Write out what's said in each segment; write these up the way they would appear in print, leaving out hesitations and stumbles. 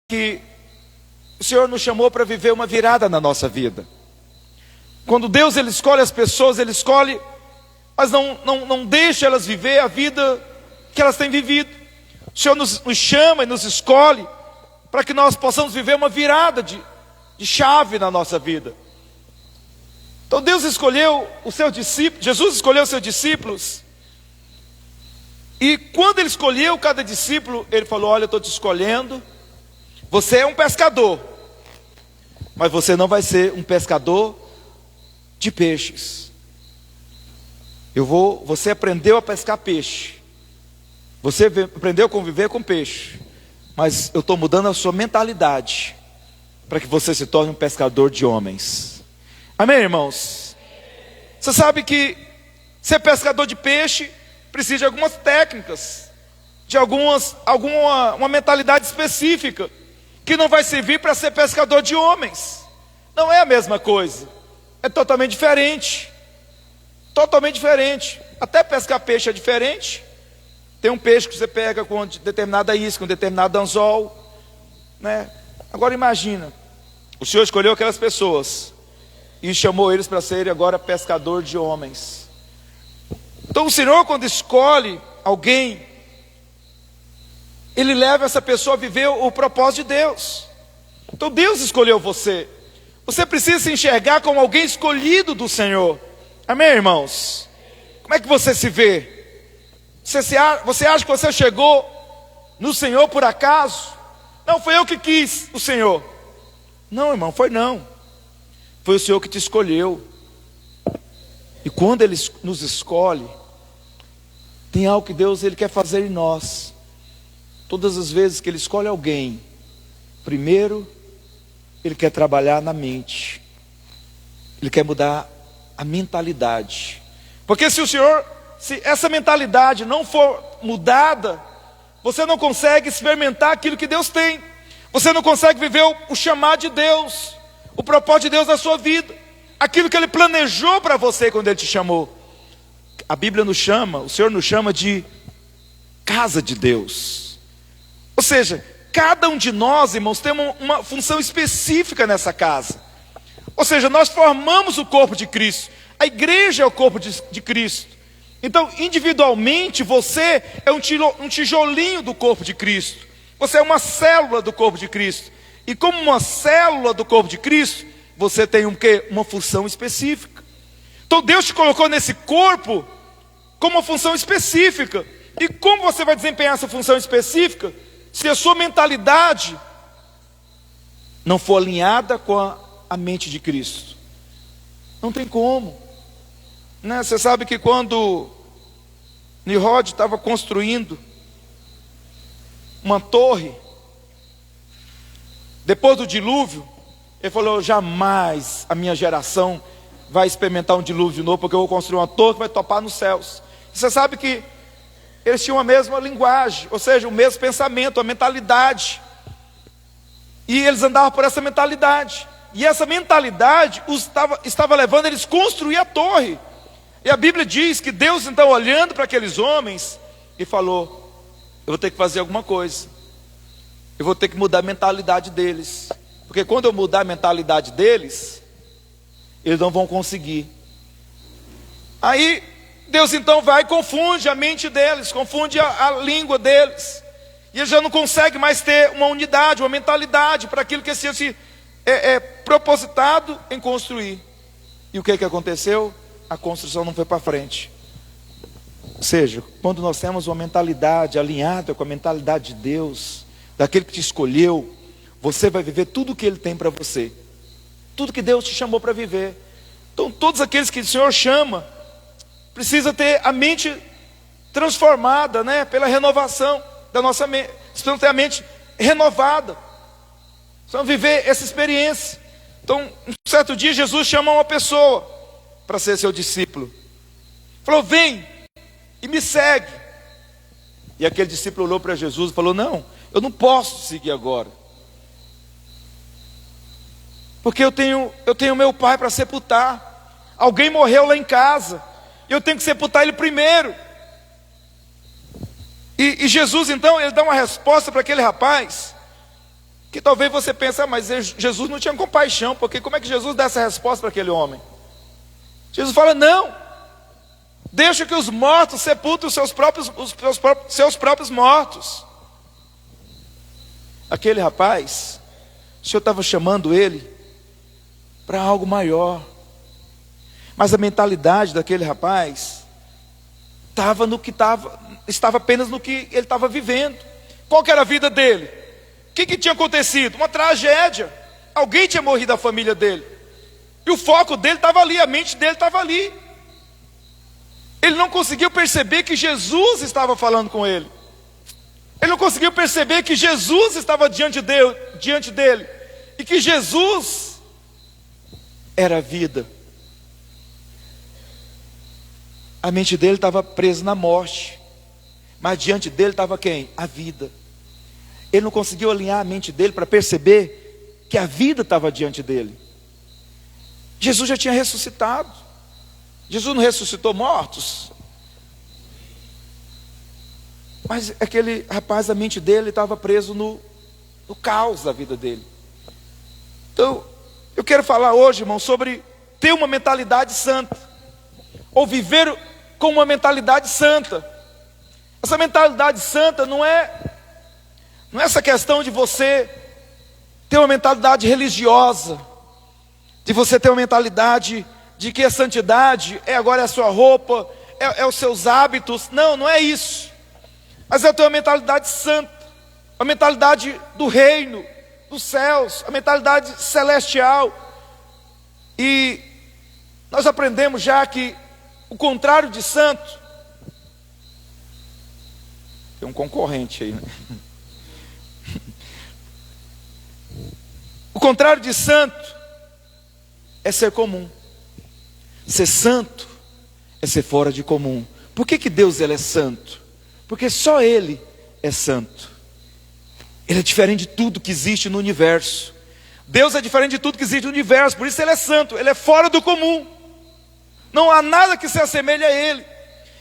que o Senhor nos chamou para viver uma virada na nossa vida. Quando Deus ele escolhe as pessoas, Ele escolhe, mas não deixa elas viver a vida que elas têm vivido. O Senhor nos chama e nos escolhe para que nós possamos viver uma virada de chave na nossa vida. Então Deus escolheu os seus discípulos, Jesus escolheu os seus discípulos, e quando Ele escolheu cada discípulo, Ele falou: olha, eu estou te escolhendo, você é um pescador, mas você não vai ser um pescador de peixes. Você aprendeu a pescar peixe, você aprendeu a conviver com peixe, mas eu estou mudando a sua mentalidade, para que você se torne um pescador de homens. Amém, irmãos? Você sabe que ser pescador de peixe precisa de algumas técnicas, de uma mentalidade específica, que não vai servir para ser pescador de homens. Não é a mesma coisa, é totalmente diferente. Totalmente diferente. Até pescar peixe é diferente. Tem um peixe que você pega com determinada isca, com determinado anzol, né? Agora imagina, o Senhor escolheu aquelas pessoas e chamou eles para serem agora pescador de homens. Então o Senhor, quando escolhe alguém, Ele leva essa pessoa a viver o propósito de Deus. Então Deus escolheu você. Você precisa se enxergar como alguém escolhido do Senhor. Amém, irmãos? Como é que você se vê? Você acha que você chegou no Senhor por acaso? Não, foi eu que quis o Senhor. Não, irmão, não. Foi o Senhor que te escolheu. E quando Ele nos escolhe, tem algo que Deus Ele quer fazer em nós. Todas as vezes que Ele escolhe alguém, primeiro, Ele quer trabalhar na mente. Ele quer mudar a mentalidade. Porque se essa mentalidade não for mudada, você não consegue experimentar aquilo que Deus tem. Você não consegue viver o chamado de Deus, o propósito de Deus na sua vida, aquilo que Ele planejou para você quando Ele te chamou. A Bíblia nos chama, o Senhor nos chama de casa de Deus. Ou seja, cada um de nós, irmãos, tem uma função específica nessa casa. Ou seja, nós formamos o corpo de Cristo. A igreja é o corpo de Cristo. Então, individualmente, você é um tijolinho do corpo de Cristo. Você é uma célula do corpo de Cristo. E como uma célula do corpo de Cristo, você tem uma função específica. Então Deus te colocou nesse corpo como uma função específica. E como você vai desempenhar essa função específica se a sua mentalidade não for alinhada com a mente de Cristo? Não tem como, né? Você sabe que quando Nimrod estava construindo uma torre, depois do dilúvio, ele falou: jamais a minha geração vai experimentar um dilúvio de novo, porque eu vou construir uma torre que vai topar nos céus. Você sabe que eles tinham a mesma linguagem, ou seja, o mesmo pensamento, a mentalidade. E eles andavam por essa mentalidade. E essa mentalidade estava levando eles a construir a torre. E a Bíblia diz que Deus, então, olhando para aqueles homens, e falou: eu vou ter que fazer alguma coisa. Eu vou ter que mudar a mentalidade deles. Porque quando eu mudar a mentalidade deles, eles não vão conseguir. Aí Deus então vai e confunde a mente deles, confunde a língua deles. E eles já não conseguem mais ter uma unidade, uma mentalidade para aquilo que se propositado em construir. E o que aconteceu? A construção não foi para frente. Ou seja, quando nós temos uma mentalidade alinhada com a mentalidade de Deus, daquele que te escolheu, você vai viver tudo o que Ele tem para você. Tudo que Deus te chamou para viver. Então todos aqueles que o Senhor chama, precisa ter a mente transformada, né, pela renovação da nossa mente. Precisamos ter a mente renovada. Precisamos viver essa experiência. Então, um certo dia, Jesus chama uma pessoa para ser seu discípulo. Falou: vem e me segue. E aquele discípulo olhou para Jesus e falou: não, eu não posso seguir agora. Porque eu tenho meu pai para sepultar. Alguém morreu lá em casa. Eu tenho que sepultar ele primeiro. E Jesus então, ele dá uma resposta para aquele rapaz. Que talvez você pense, mas Jesus não tinha compaixão, porque como é que Jesus dá essa resposta para aquele homem? Jesus fala, não, deixa que os mortos sepultem os seus próprios mortos. Aquele rapaz, o Senhor estava chamando ele para algo maior, mas a mentalidade daquele rapaz estava apenas no que ele estava vivendo. Qual que era a vida dele? O que tinha acontecido? Uma tragédia. Alguém tinha morrido da família dele. E o foco dele estava ali, a mente dele estava ali. Ele não conseguiu perceber que Jesus estava falando com ele. Ele não conseguiu perceber que Jesus estava diante dele. E que Jesus era a vida. A mente dele estava presa na morte. Mas diante dele estava quem? A vida. Ele não conseguiu alinhar a mente dele para perceber que a vida estava diante dele. Jesus já tinha ressuscitado. Jesus não ressuscitou mortos. Mas aquele rapaz, a mente dele estava preso no caos da vida dele. Então, eu quero falar hoje, irmão, sobre ter uma mentalidade santa. Ou viver com uma mentalidade santa. Essa mentalidade santa não é essa questão de você ter uma mentalidade religiosa, de você ter uma mentalidade de que a santidade agora é a sua roupa, é os seus hábitos. Não é isso. Mas é ter uma mentalidade santa, a mentalidade do reino, dos céus, a mentalidade celestial. E nós aprendemos já que o contrário de santo, tem um concorrente aí, né? O contrário de santo é ser comum. Ser santo é ser fora de comum. Por que Deus ele é santo? Porque só Ele é santo. Ele é diferente de tudo que existe no universo. Deus é diferente de tudo que existe no universo. Por isso Ele é santo, Ele é fora do comum. Não há nada que se assemelhe a Ele.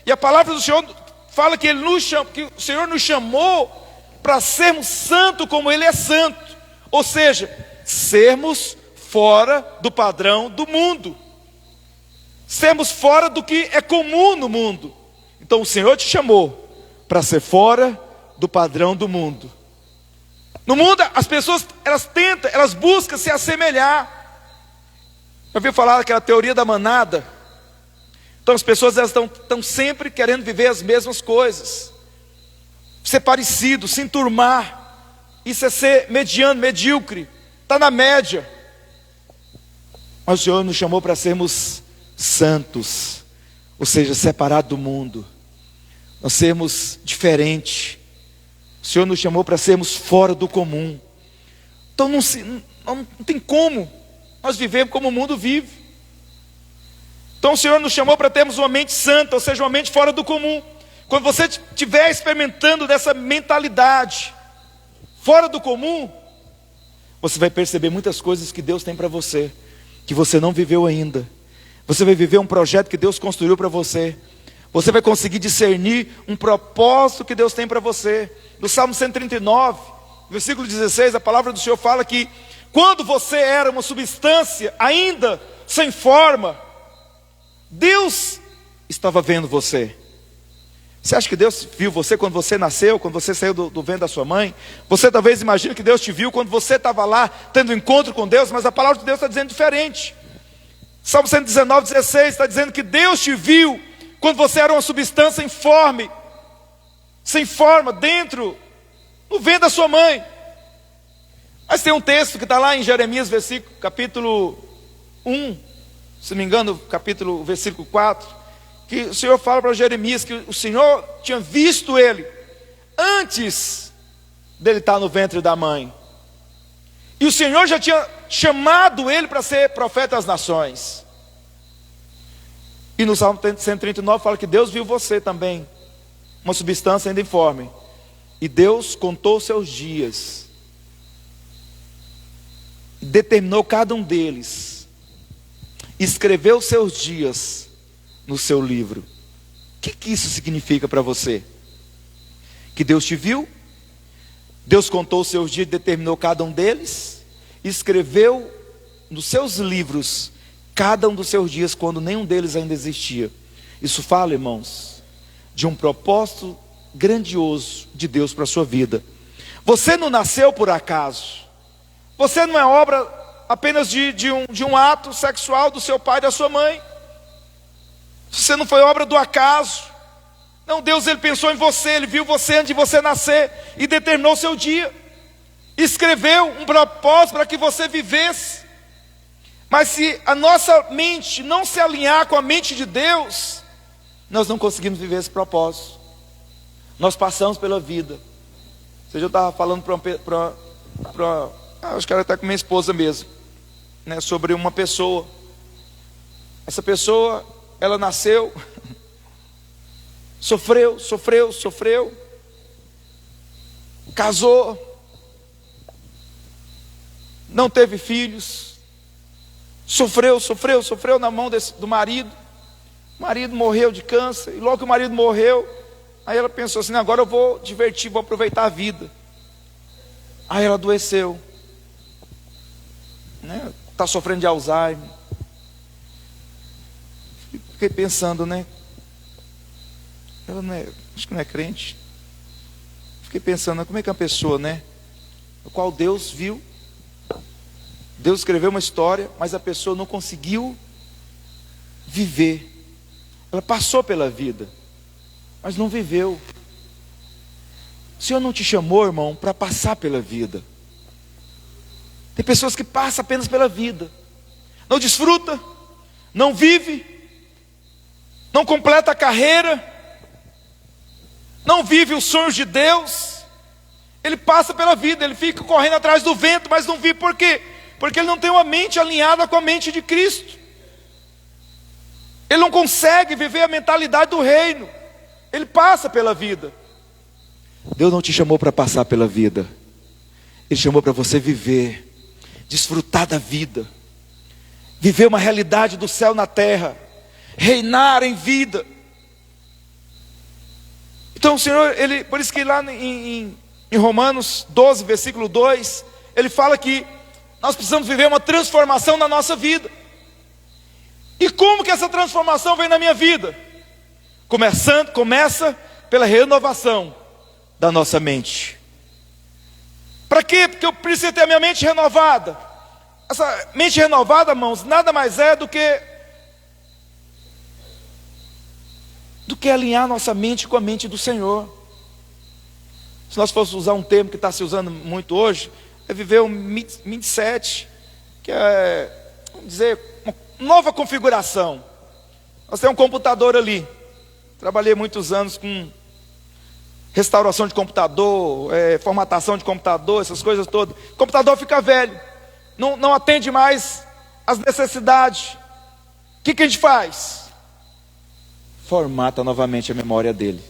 E a palavra do Senhor fala que o Senhor nos chamou para sermos santos como Ele é santo. Ou seja, sermos fora do padrão do mundo. Sermos fora do que é comum no mundo. Então o Senhor te chamou para ser fora do padrão do mundo. No mundo as pessoas, elas buscam se assemelhar. Já ouviu falar daquela teoria da manada? Então as pessoas elas estão sempre querendo viver as mesmas coisas. Ser parecido, se enturmar. Isso é ser mediano, medíocre. Está na média. Mas o Senhor nos chamou para sermos santos. Ou seja, separados do mundo. Nós sermos diferentes. O Senhor nos chamou para sermos fora do comum. Então não tem como nós vivemos como o mundo vive. Então o Senhor nos chamou para termos uma mente santa, ou seja, uma mente fora do comum. Quando você estiver experimentando dessa mentalidade fora do comum, você vai perceber muitas coisas que Deus tem para você, que você não viveu ainda. Você vai viver um projeto que Deus construiu para você. Você vai conseguir discernir um propósito que Deus tem para você. No Salmo 139, versículo 16, a palavra do Senhor fala que quando você era uma substância ainda sem forma, Deus estava vendo você. Você acha que Deus viu você quando você nasceu, quando você saiu do ventre da sua mãe? Você talvez imagine que Deus te viu quando você estava lá tendo um encontro com Deus, mas a palavra de Deus está dizendo diferente. Salmo 119, 16 está dizendo que Deus te viu quando você era uma substância informe, sem forma, no ventre da sua mãe. Mas tem um texto que está lá em Jeremias, capítulo 1, se não me engano, versículo 4, que o Senhor fala para Jeremias que o Senhor tinha visto ele antes dele estar no ventre da mãe. E o Senhor já tinha chamado ele para ser profeta às nações. E no Salmo 139 fala que Deus viu você também, uma substância ainda informe. E Deus contou seus dias. Determinou cada um deles. Escreveu seus dias no seu livro. O que isso significa para você? Que Deus te viu, Deus contou os seus dias, determinou cada um deles, e escreveu nos seus livros cada um dos seus dias, quando nenhum deles ainda existia. Isso fala, irmãos, de um propósito grandioso de Deus para a sua vida. Você não nasceu por acaso. Você não é obra apenas de um ato sexual do seu pai e da sua mãe. Você não foi obra do acaso. Não, Deus, Ele pensou em você, Ele viu você antes de você nascer e determinou o seu dia. Escreveu um propósito para que você vivesse. Mas se a nossa mente não se alinhar com a mente de Deus, nós não conseguimos viver esse propósito. Nós passamos pela vida. Eu estava falando acho que era até com minha esposa mesmo, né, sobre uma pessoa. Essa pessoa, ela nasceu, sofreu, casou, não teve filhos, sofreu na mão do marido. O marido morreu de câncer, e logo que o marido morreu, aí ela pensou assim: agora eu vou divertir, vou aproveitar a vida. Aí ela adoeceu, né? Está sofrendo de Alzheimer. Fiquei pensando, né? Ela não é, acho que não é crente. Fiquei pensando, como é que é uma pessoa, né, no qual Deus viu, Deus escreveu uma história, mas a pessoa não conseguiu viver. Ela passou pela vida, mas não viveu. O Senhor não te chamou, irmão, para passar pela vida. Tem pessoas que passam apenas pela vida, não desfruta, não vive, não completa a carreira, não vive os sonhos de Deus. Ele passa pela vida, ele fica correndo atrás do vento, mas não vive. Por quê? Porque ele não tem uma mente alinhada com a mente de Cristo. Ele não consegue viver a mentalidade do reino. Ele passa pela vida. Deus não te chamou para passar pela vida. Ele chamou para você viver, desfrutar da vida, viver uma realidade do céu na terra, reinar em vida. Então o Senhor, por isso que lá em Romanos 12, versículo 2, ele fala que nós precisamos viver uma transformação na nossa vida. E como que essa transformação vem na minha vida? Começa pela renovação da nossa mente. Para quê? Porque eu preciso ter a minha mente renovada. Essa mente renovada, irmãos, nada mais é do que alinhar nossa mente com a mente do Senhor. Se nós fôssemos usar um termo que está se usando muito hoje, é viver um mindset, que é, vamos dizer, uma nova configuração. Nós temos um computador ali. Trabalhei muitos anos com restauração de computador, formatação de computador, essas coisas todas. O computador fica velho, não atende mais às necessidades. O que a gente faz? Formata novamente a memória dele,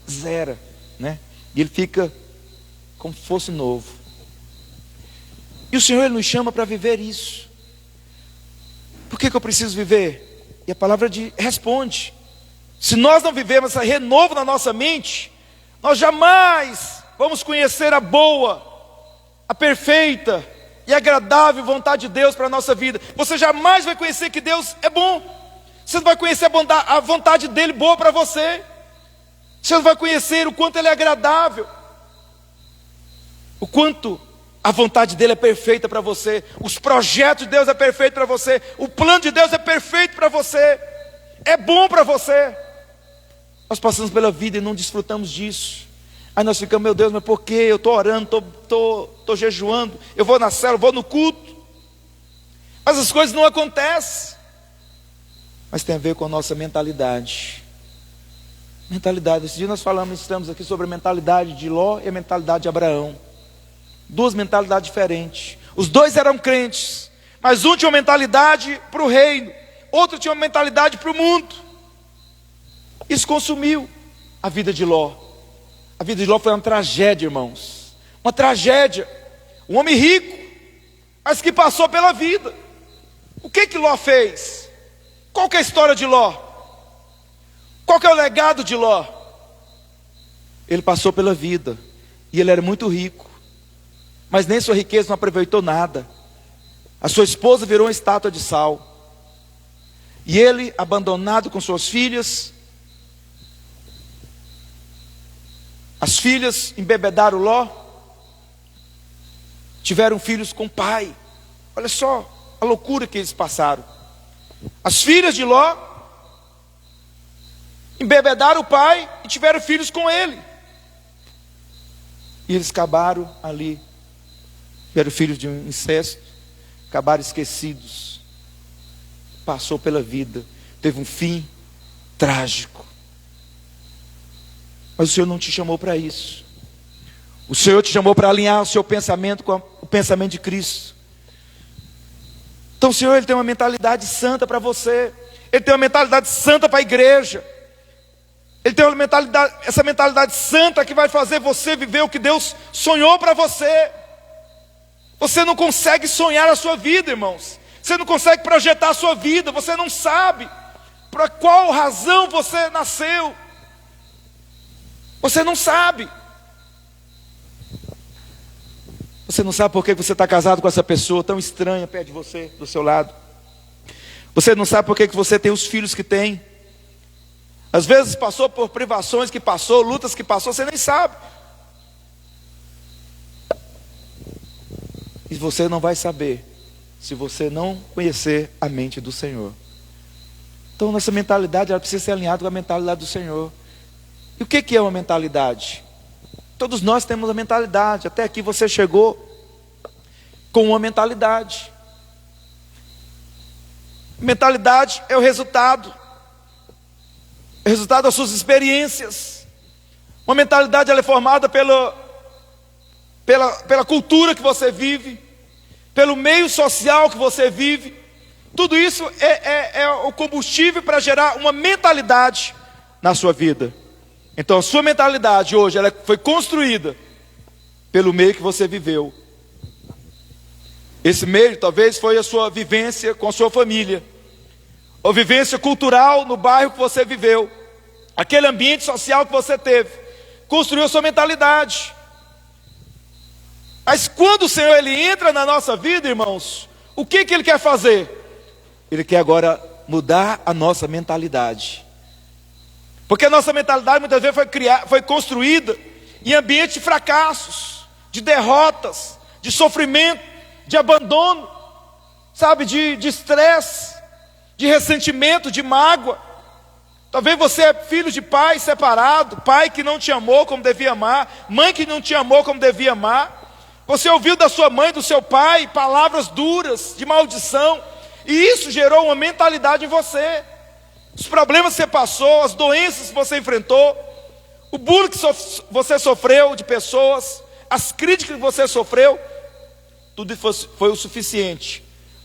zera, né? E ele fica como se fosse novo. E o Senhor, Ele nos chama para viver isso. Por que eu preciso viver? E a palavra responde: se nós não vivemos esse renovo na nossa mente, nós jamais vamos conhecer a boa, a perfeita e agradável vontade de Deus para a nossa vida. Você jamais vai conhecer que Deus é bom. Você não vai conhecer a vontade dEle boa para você. Você não vai conhecer o quanto Ele é agradável, o quanto a vontade dEle é perfeita para você, os projetos de Deus é perfeito para você, o plano de Deus é perfeito para você, é bom para você. Nós passamos pela vida e não desfrutamos disso. Aí nós ficamos: meu Deus, mas por quê? Eu estou orando, estou jejuando, eu vou na célula, vou no culto, mas as coisas não acontecem. Mas tem a ver com a nossa mentalidade. Mentalidade, esse dia nós estamos aqui sobre a mentalidade de Ló e a mentalidade de Abraão. Duas mentalidades diferentes. Os dois eram crentes, mas um tinha uma mentalidade para o reino, outro tinha uma mentalidade para o mundo. Isso consumiu a vida de Ló. A vida de Ló foi uma tragédia, irmãos. Uma tragédia. Um homem rico, mas que passou pela vida. O que Ló fez? Qual que é a história de Ló? Qual que é o legado de Ló? Ele passou pela vida, e ele era muito rico, mas nem sua riqueza não aproveitou nada. A sua esposa virou uma estátua de sal. E ele, abandonado com suas filhas, as filhas embebedaram Ló, tiveram filhos com o pai. Olha só a loucura que eles passaram. As filhas de Ló embebedaram o pai e tiveram filhos com ele. E eles acabaram ali, tiveram filhos de um incesto, acabaram esquecidos. Passou pela vida, teve um fim trágico. Mas o Senhor não te chamou para isso. O Senhor te chamou para alinhar o seu pensamento com o pensamento de Cristo. Então o Senhor, Ele tem uma mentalidade santa para você. Ele tem uma mentalidade santa para a igreja. Ele tem uma mentalidade, essa mentalidade santa que vai fazer você viver o que Deus sonhou para você. Você não consegue sonhar a sua vida, irmãos. Você não consegue projetar a sua vida. Você não sabe para qual razão você nasceu. Você não sabe. Você não sabe por que você está casado com essa pessoa tão estranha perto de você, do seu lado. Você não sabe por que você tem os filhos que tem. Às vezes passou por privações que passou, lutas que passou, você nem sabe. E você não vai saber se você não conhecer a mente do Senhor. Então nossa mentalidade ela precisa ser alinhada com a mentalidade do Senhor. E o que é uma mentalidade? Todos nós temos uma mentalidade. Até aqui você chegou com uma mentalidade. Mentalidade é o resultado. É o resultado das suas experiências. Uma mentalidade ela é formada pela cultura que você vive, pelo meio social que você vive. Tudo isso é o combustível para gerar uma mentalidade na sua vida. Então a sua mentalidade hoje ela foi construída pelo meio que você viveu. Esse meio talvez foi a sua vivência com a sua família, ou vivência cultural no bairro que você viveu. Aquele ambiente social que você teve construiu a sua mentalidade. Mas quando o Senhor ele entra na nossa vida, irmãos, o que Ele quer fazer? Ele quer agora mudar a nossa mentalidade. Porque a nossa mentalidade muitas vezes foi construída em ambiente de fracassos, de derrotas, de sofrimento, de abandono, sabe, de estresse, de ressentimento, de mágoa. Talvez você é filho de pai separado, pai que não te amou como devia amar, mãe que não te amou como devia amar. Você ouviu da sua mãe, do seu pai, palavras duras, de maldição, e isso gerou uma mentalidade em você. Os problemas que você passou, as doenças que você enfrentou, o bullying que você sofreu de pessoas, as críticas que você sofreu, tudo foi o suficiente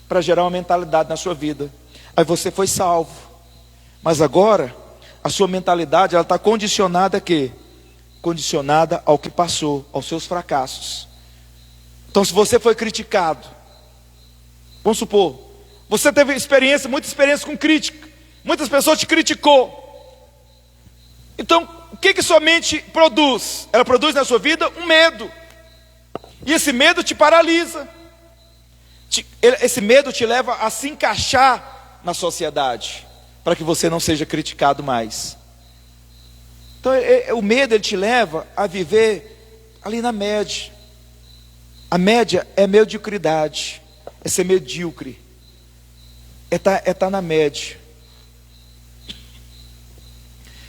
para gerar uma mentalidade na sua vida. Aí você foi salvo. Mas agora, a sua mentalidade ela está condicionada a quê? Condicionada ao que passou, aos seus fracassos. Então se você foi criticado, vamos supor, você teve muita experiência com crítica, muitas pessoas te criticou. Então o que sua mente produz? Ela produz na sua vida um medo. E esse medo te paralisa. Esse medo te leva a se encaixar na sociedade, para que você não seja criticado mais. Então o medo ele te leva a viver ali na média. A média é mediocridade, é ser medíocre, é tá na média.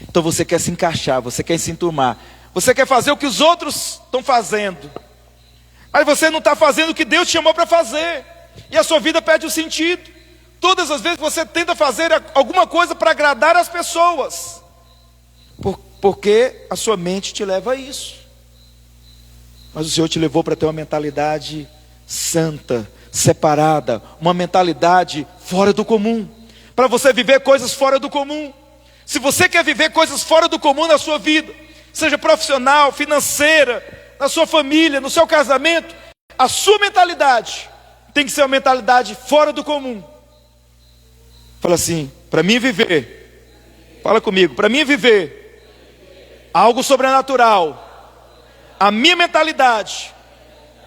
Então você quer se encaixar, você quer se enturmar, você quer fazer o que os outros estão fazendo, mas você não está fazendo o que Deus te chamou para fazer, e a sua vida perde o sentido. Todas as vezes você tenta fazer alguma coisa para agradar as pessoas, porque a sua mente te leva a isso. Mas o Senhor te levou para ter uma mentalidade santa, separada, uma mentalidade fora do comum, para você viver coisas fora do comum. Se você quer viver coisas fora do comum na sua vida, seja profissional, financeira, na sua família, no seu casamento, a sua mentalidade tem que ser uma mentalidade fora do comum. Fala assim, para mim viver, fala comigo, para mim viver algo sobrenatural, a minha mentalidade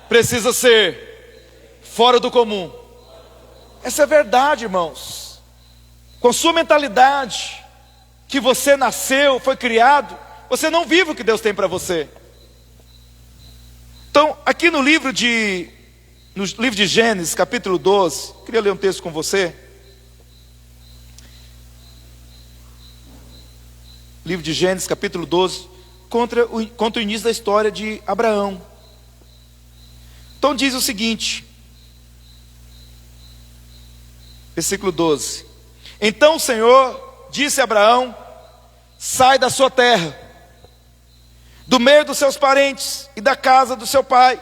precisa ser fora do comum. Essa é a verdade, irmãos. Com a sua mentalidade, que você nasceu, foi criado, você não vive o que Deus tem para você. Então, aqui no livro de Gênesis, capítulo 12, queria ler um texto com você. Livro de Gênesis, capítulo 12, conta o início da história de Abraão. Então diz o seguinte, versículo 12: Então o Senhor disse a Abraão: sai da sua terra, do meio dos seus parentes e da casa do seu pai,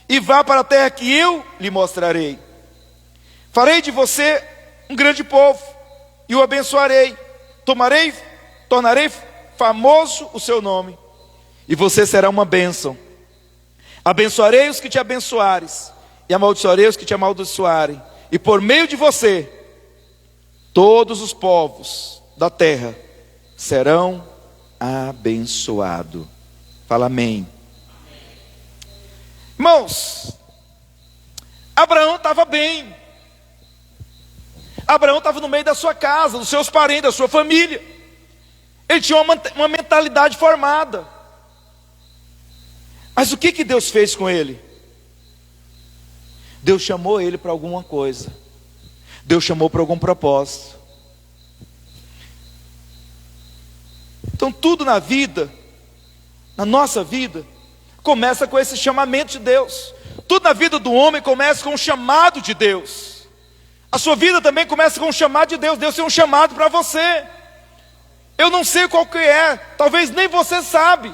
e vá para a terra que eu lhe mostrarei. Farei de você um grande povo, e o abençoarei. Tornarei famoso o seu nome, e você será uma bênção. Abençoarei os que te abençoares, e amaldiçoarei os que te amaldiçoarem. E por meio de você, todos os povos da terra serão abençoados. Fala amém. Irmãos, Abraão estava bem. Abraão estava no meio da sua casa, dos seus parentes, da sua família. Ele tinha uma mentalidade formada. Mas o que Deus fez com ele? Deus chamou ele para alguma coisa. Deus chamou para algum propósito. Então tudo na vida, na nossa vida, começa com esse chamamento de Deus. Tudo na vida do homem começa com um chamado de Deus. A sua vida também começa com um chamado de Deus. Deus tem um chamado para você. Eu não sei qual que é, talvez nem você sabe.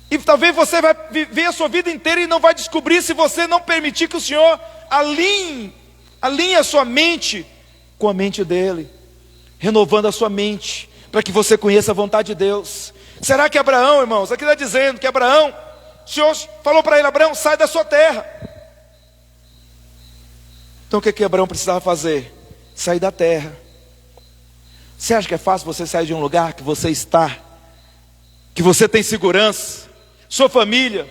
E talvez você vai viver a sua vida inteira e não vai descobrir, se você não permitir que o Senhor alinhe a sua mente com a mente dEle, renovando a sua mente, para que você conheça a vontade de Deus. Será que Abraão, irmãos, aqui está dizendo que Abraão, o Senhor falou para ele: Abraão, sai da sua terra. Então o que Abraão precisava fazer? Sair da terra. Você acha que é fácil você sair de um lugar que você está, que você tem segurança, sua família,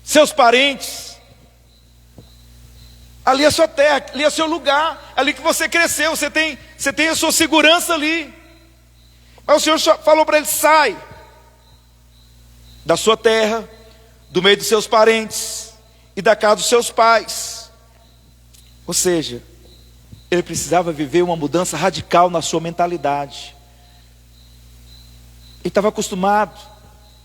seus parentes? Ali é a sua terra, ali é o seu lugar, ali que você cresceu, você tem a sua segurança ali. Mas o Senhor só falou para ele: sai da sua terra, do meio dos seus parentes e da casa dos seus pais. Ou seja, ele precisava viver uma mudança radical na sua mentalidade. Ele estava acostumado,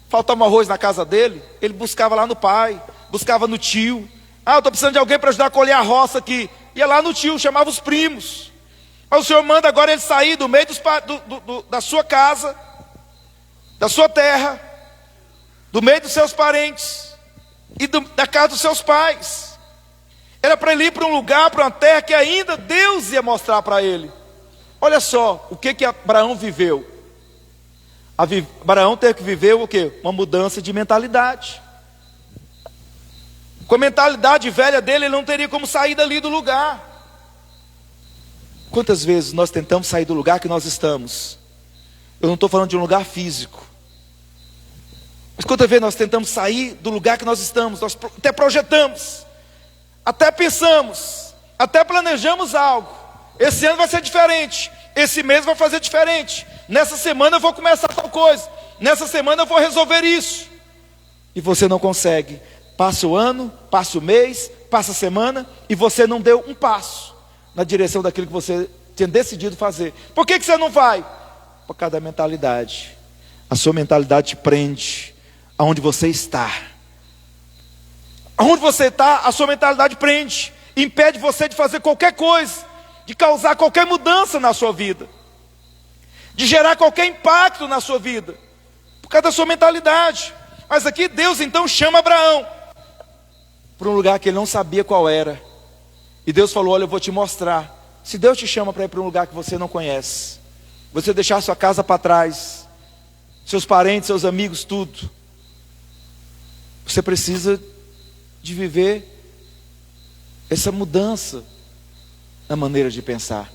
faltava um arroz na casa dele, ele buscava lá no pai, buscava no tio. Eu estou precisando de alguém para ajudar a colher a roça aqui. Ia lá no tio, chamava os primos. Mas o Senhor manda agora ele sair do meio da sua casa, da sua terra, do meio dos seus parentes e da casa dos seus pais. Era para ele ir para um lugar, para uma terra que ainda Deus ia mostrar para ele. Olha só o que Abraão viveu. Abraão teve que viver o quê? Uma mudança de mentalidade. Com a mentalidade velha dele, ele não teria como sair dali do lugar. Quantas vezes nós tentamos sair do lugar que nós estamos? Eu não estou falando de um lugar físico. Mas quantas vezes nós tentamos sair do lugar que nós estamos? Nós até projetamos, até pensamos, até planejamos algo. Esse ano vai ser diferente, esse mês vai fazer diferente, nessa semana eu vou começar tal coisa, nessa semana eu vou resolver isso. E você não consegue. Passa o ano, passa o mês, passa a semana, e você não deu um passo na direção daquilo que você tinha decidido fazer. Por que você não vai? Por causa da mentalidade. A sua mentalidade te prende aonde você está. Aonde você está, a sua mentalidade prende, impede você de fazer qualquer coisa, de causar qualquer mudança na sua vida, de gerar qualquer impacto na sua vida, por causa da sua mentalidade. Mas aqui Deus então chama Abraão para um lugar que ele não sabia qual era. E Deus falou: olha, eu vou te mostrar. Se Deus te chama para ir para um lugar que você não conhece, você deixar sua casa para trás, seus parentes, seus amigos, tudo, você precisa de viver essa mudança na maneira de pensar.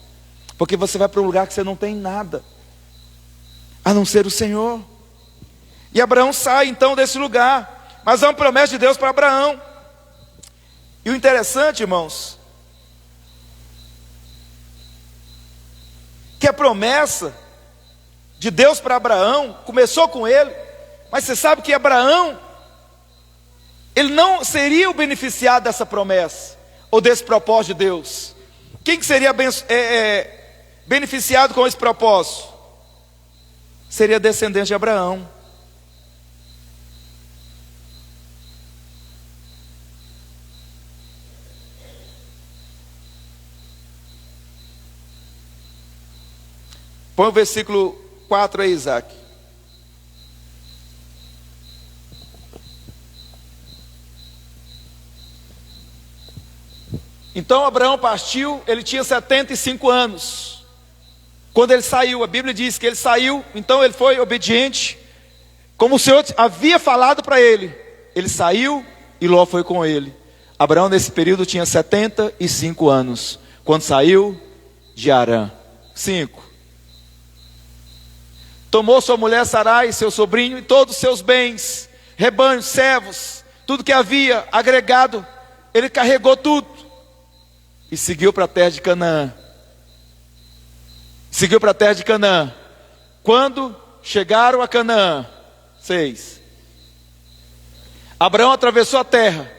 Porque você vai para um lugar que você não tem nada, a não ser o Senhor. E Abraão sai então desse lugar. mas é uma promessa de Deus para Abraão. E o interessante, irmãos, que a promessa de Deus para Abraão começou com ele, mas você sabe que Abraão, ele não seria o beneficiado dessa promessa, ou desse propósito de Deus. Quem que seria beneficiado com esse propósito? Seria descendente de Abraão. Põe o versículo 4 aí, Isaac. Então Abraão partiu, ele tinha 75 anos. Quando ele saiu, a Bíblia diz que ele saiu, então ele foi obediente, como o Senhor havia falado para ele. Ele saiu e Ló foi com ele. Abraão nesse período tinha 75 anos, quando saiu de Harã. 5. Tomou sua mulher Sarai, seu sobrinho, e todos os seus bens, rebanhos, servos, tudo que havia agregado, ele carregou tudo. E seguiu para a terra de Canaã. Seguiu para a terra de Canaã. Quando chegaram a Canaã, 6. Abraão atravessou a terra,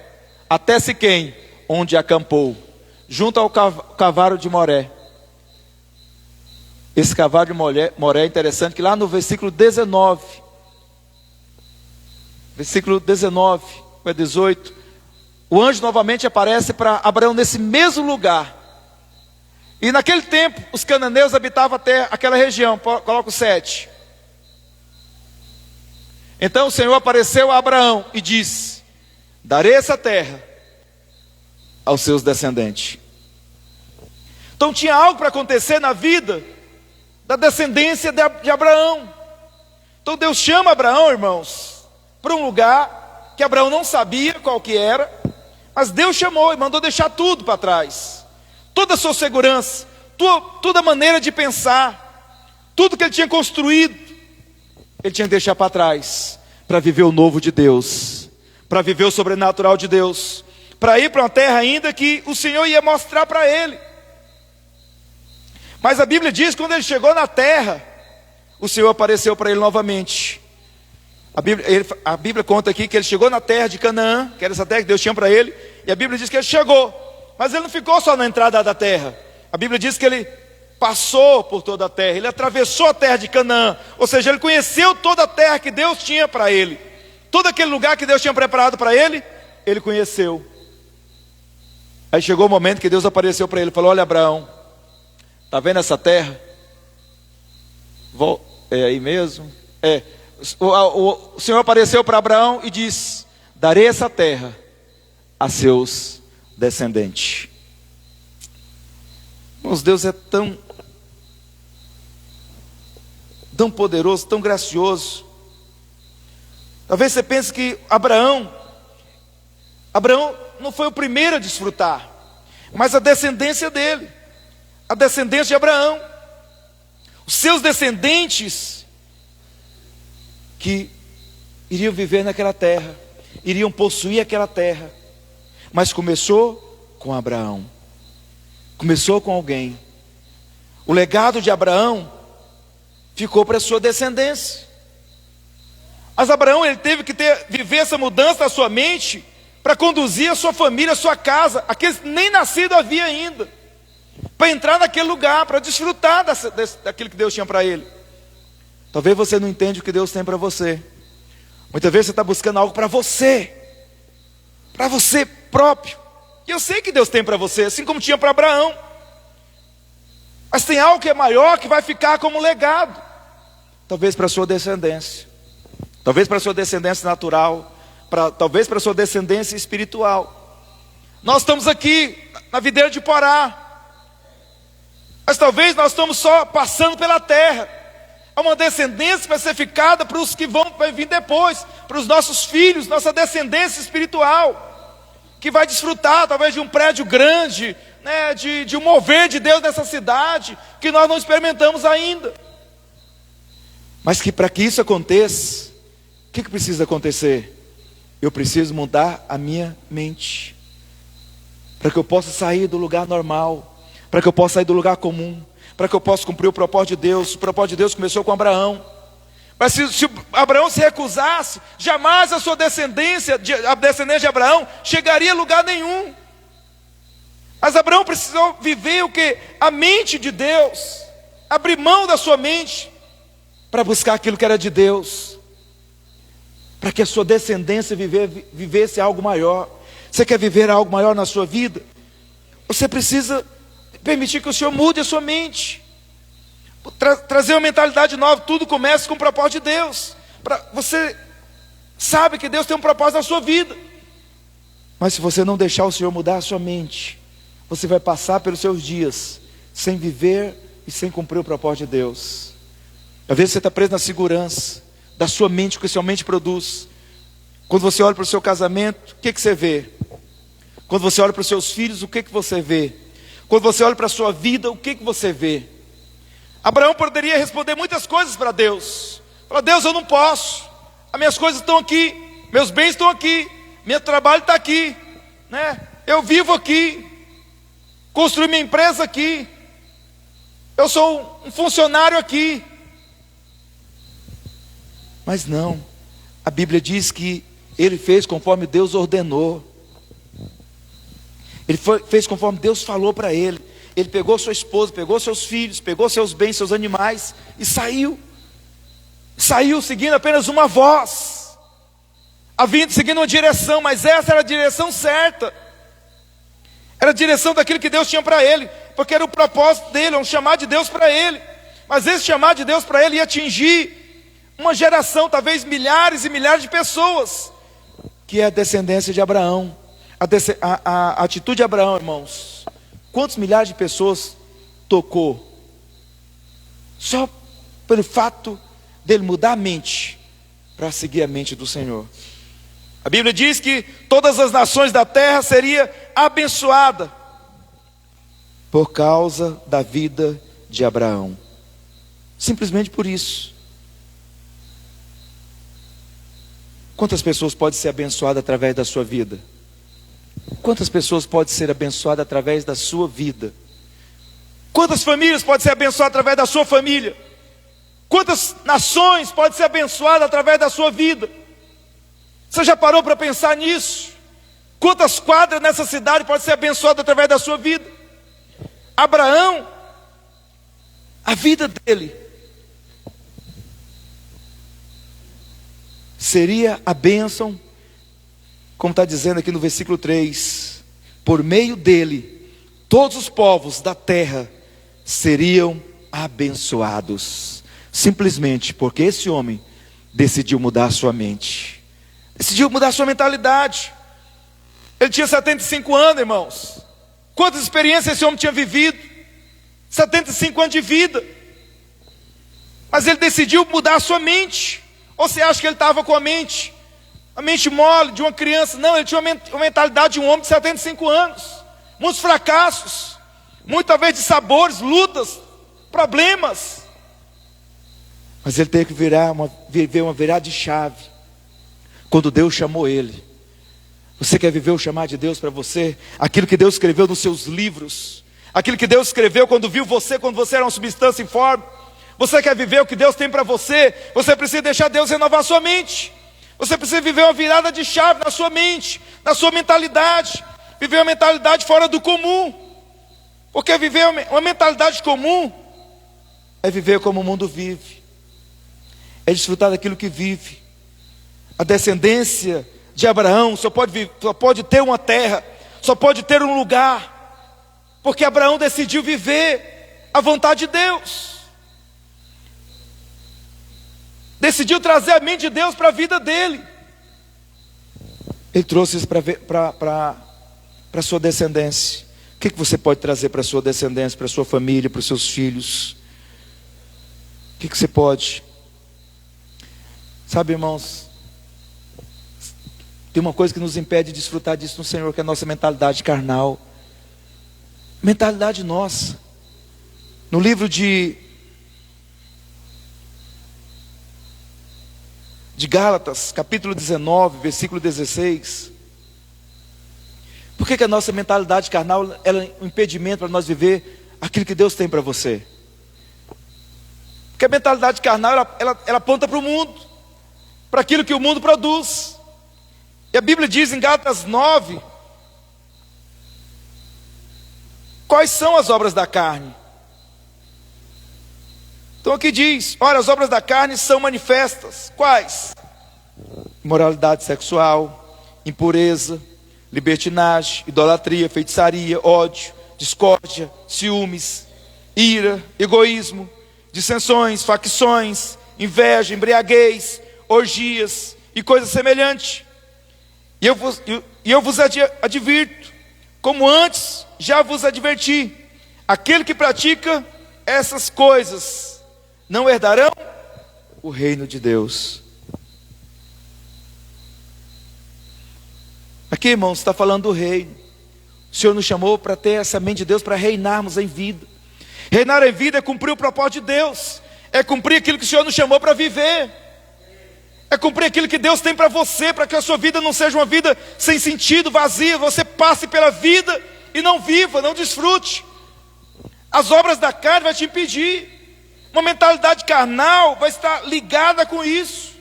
até Siquém, onde acampou, junto ao cavalo de Moré. Esse cavalo de Moré é interessante, que lá no versículo 19, versículo 19, 18, o anjo novamente aparece para Abraão nesse mesmo lugar. E naquele tempo, os cananeus habitavam até aquela região. Coloca o 7. Então o Senhor apareceu a Abraão e disse: darei essa terra aos seus descendentes. Então tinha algo para acontecer na vida da descendência de Abraão. Então Deus chama Abraão, irmãos, para um lugar que Abraão não sabia qual que era, mas Deus chamou e mandou deixar tudo para trás. Toda a sua segurança, toda a maneira de pensar, tudo que ele tinha construído, ele tinha que deixar para trás, para viver o novo de Deus, para viver o sobrenatural de Deus, para ir para uma terra ainda que o Senhor ia mostrar para ele. Mas a Bíblia diz que quando ele chegou na terra, o Senhor apareceu para ele novamente. A Bíblia conta aqui que ele chegou na terra de Canaã, que era essa terra que Deus tinha para ele, e a Bíblia diz que ele chegou, mas ele não ficou só na entrada da terra. A Bíblia diz que ele passou por toda a terra, ele atravessou a terra de Canaã, ou seja, ele conheceu toda a terra que Deus tinha para ele, todo aquele lugar que Deus tinha preparado para ele, ele conheceu. Aí chegou o momento que Deus apareceu para ele e falou: olha, Abraão, está vendo essa terra? É aí mesmo? O Senhor apareceu para Abraão e disse: darei essa terra a seus descendentes. Irmãos, Deus é tão poderoso, tão gracioso. Talvez você pense que Abraão não foi o primeiro a desfrutar, mas a descendência dele, a descendência de Abraão, os seus descendentes que iriam viver naquela terra, iriam possuir aquela terra. Mas começou com Abraão, começou com alguém. O legado de Abraão ficou para a sua descendência. Mas Abraão, ele teve que viver essa mudança na sua mente para conduzir a sua família, a sua casa, aqueles que nem nascido havia ainda, para entrar naquele lugar, para desfrutar daquilo que Deus tinha para ele. Talvez você não entenda o que Deus tem para você. Muitas vezes você está buscando algo para você próprio. E eu sei que Deus tem para você, assim como tinha para Abraão. Mas tem algo que é maior, que vai ficar como legado. Talvez para a sua descendência. Talvez para a sua descendência natural. Talvez para a sua descendência espiritual. Nós estamos aqui na videira de Porá. Mas talvez nós estamos só passando pela terra. Há uma descendência pacificada para os que vão vir depois, para os nossos filhos, nossa descendência espiritual, que vai desfrutar talvez de um prédio grande, né, de um mover de Deus nessa cidade, que nós não experimentamos ainda. Mas que para que isso aconteça, o que precisa acontecer? eu preciso mudar a minha mente, para que eu possa sair do lugar normal, para que eu possa sair do lugar comum, para que eu possa cumprir o propósito de Deus. O propósito de Deus começou com Abraão. Mas se Abraão se recusasse, jamais a sua descendência, a descendência de Abraão, chegaria a lugar nenhum. Mas Abraão precisou viver o que? A mente de Deus, abrir mão da sua mente, para buscar aquilo que era de Deus, para que a sua descendência vivesse algo maior. Você quer viver algo maior na sua vida? Você precisa permitir que o Senhor mude a sua mente, trazer uma mentalidade nova. Tudo começa com o propósito de Deus. Você sabe que Deus tem um propósito na sua vida, mas se você não deixar o Senhor mudar a sua mente, você vai passar pelos seus dias sem viver e sem cumprir o propósito de Deus. Às vezes você está preso na segurança da sua mente, o que sua mente produz. Quando você olha para o seu casamento, o que você vê? Quando você olha para os seus filhos, o que você vê? Quando você olha para a sua vida, o que você vê? Abraão poderia responder muitas coisas para Deus. Falar: Deus, eu não posso, as minhas coisas estão aqui, meus bens estão aqui, meu trabalho está aqui, né? Eu vivo aqui, construí minha empresa aqui, eu sou um funcionário aqui. Mas não, a Bíblia diz que ele fez conforme Deus ordenou. Ele fez conforme Deus falou para ele. Ele pegou sua esposa, pegou seus filhos, pegou seus bens, seus animais e saiu. Saiu seguindo apenas uma voz, seguindo uma direção, mas essa era a direção certa. Era a direção daquilo que Deus tinha para ele, porque era o propósito dele, um chamado de Deus para ele. Mas esse chamado de Deus para ele ia atingir uma geração, talvez milhares e milhares de pessoas, que é a descendência de Abraão. A atitude de Abraão, irmãos, quantos milhares de pessoas tocou? Só pelo fato dele mudar a mente, para seguir a mente do Senhor. A Bíblia diz que todas as nações da terra seriam abençoadas por causa da vida de Abraão. Simplesmente por isso. Quantas pessoas podem ser abençoadas através da sua vida? Quantas pessoas podem ser abençoadas através da sua vida? Quantas famílias podem ser abençoadas através da sua família? Quantas nações podem ser abençoadas através da sua vida? Você já parou para pensar nisso? Quantas quadras nessa cidade podem ser abençoadas através da sua vida? Abraão, a vida dele seria a bênção, como está dizendo aqui no versículo 3, por meio dele, todos os povos da terra seriam abençoados, simplesmente porque esse homem decidiu mudar a sua mente, decidiu mudar a sua mentalidade. Ele tinha 75 anos, irmãos. Quantas experiências esse homem tinha vivido? 75 anos de vida. Mas ele decidiu mudar a sua mente. Ou você acha que ele estava com a mente mole de uma criança? Não, ele tinha uma mentalidade de um homem de 75 anos. Muitos fracassos, muitas vezes de sabores, lutas, problemas. Mas ele teve que viver uma virada de chave, quando Deus chamou ele. Você quer viver o chamado de Deus para você? Aquilo que Deus escreveu nos seus livros, aquilo que Deus escreveu quando viu você, quando você era uma substância informe. Você quer viver o que Deus tem para você? Você precisa deixar Deus renovar a sua mente. Você precisa viver uma virada de chave na sua mente, na sua mentalidade. Viver uma mentalidade fora do comum. Porque viver uma mentalidade comum é viver como o mundo vive, é desfrutar daquilo que vive. A descendência de Abraão só pode ter uma terra, só pode ter um lugar, porque Abraão decidiu viver a vontade de Deus. Decidiu trazer a mente de Deus para a vida dele. Ele trouxe isso para a sua descendência. O que você pode trazer para a sua descendência, para a sua família, para os seus filhos? O que você pode? Sabe, irmãos, tem uma coisa que nos impede de desfrutar disso no Senhor, que é a nossa mentalidade carnal. Mentalidade nossa. No livro de de Gálatas, capítulo 19, versículo 16. Por que a nossa mentalidade carnal ela é um impedimento para nós viver aquilo que Deus tem para você? Porque a mentalidade carnal ela aponta para o mundo, para aquilo que o mundo produz. E a Bíblia diz em Gálatas 9, quais são as obras da carne? Então aqui diz, ora, as obras da carne são manifestas. Quais? Imoralidade sexual, impureza, libertinagem, idolatria, feitiçaria, ódio, discórdia, ciúmes, ira, egoísmo, dissensões, facções, inveja, embriaguez, orgias e coisas semelhantes. E eu vos advirto, como antes já vos adverti, aquele que pratica essas coisas não herdarão o reino de Deus. Aqui, irmãos, está falando do reino. O Senhor nos chamou para ter essa mente de Deus, para reinarmos em vida. Reinar em vida é cumprir o propósito de Deus, é cumprir aquilo que o Senhor nos chamou para viver, é cumprir aquilo que Deus tem para você, para que a sua vida não seja uma vida sem sentido, vazia. Você passe pela vida e não viva, não desfrute. As obras da carne vão te impedir. Uma mentalidade carnal vai estar ligada com isso.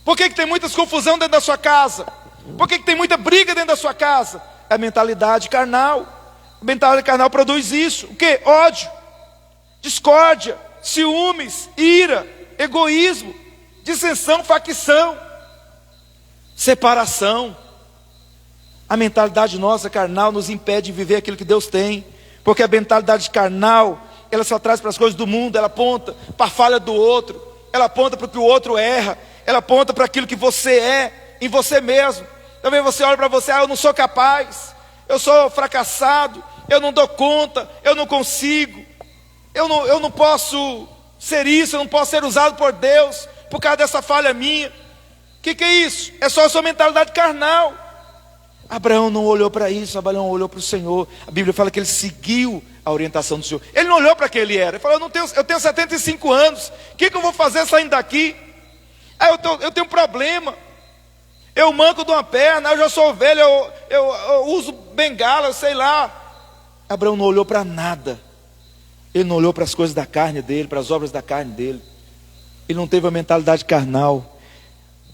Por que tem muitas confusão dentro da sua casa? Por que tem muita briga dentro da sua casa? É a mentalidade carnal. A mentalidade carnal produz isso. O quê? Ódio, discórdia, ciúmes, ira, egoísmo, dissensão, facção, separação. A mentalidade nossa carnal nos impede de viver aquilo que Deus tem. Porque a mentalidade carnal, ela só traz para as coisas do mundo, ela aponta para a falha do outro, ela aponta para o que o outro erra, ela aponta para aquilo que você é em você mesmo. Também você olha para você, eu não sou capaz, eu sou fracassado, eu não dou conta, eu não consigo, eu não posso ser isso, eu não posso ser usado por Deus, por causa dessa falha minha. O que é isso? É só a sua mentalidade carnal. Abraão não olhou para isso, Abraão olhou para o Senhor. A Bíblia fala que ele seguiu a orientação do Senhor. Ele não olhou para quem ele era. Ele falou, eu tenho 75 anos, o que eu vou fazer saindo daqui? Eu tenho um problema, eu manco de uma perna, eu já sou velho, eu uso bengala, eu sei lá. Abraão não olhou para nada. Ele não olhou para as coisas da carne dele, para as obras da carne dele. Ele não teve a mentalidade carnal,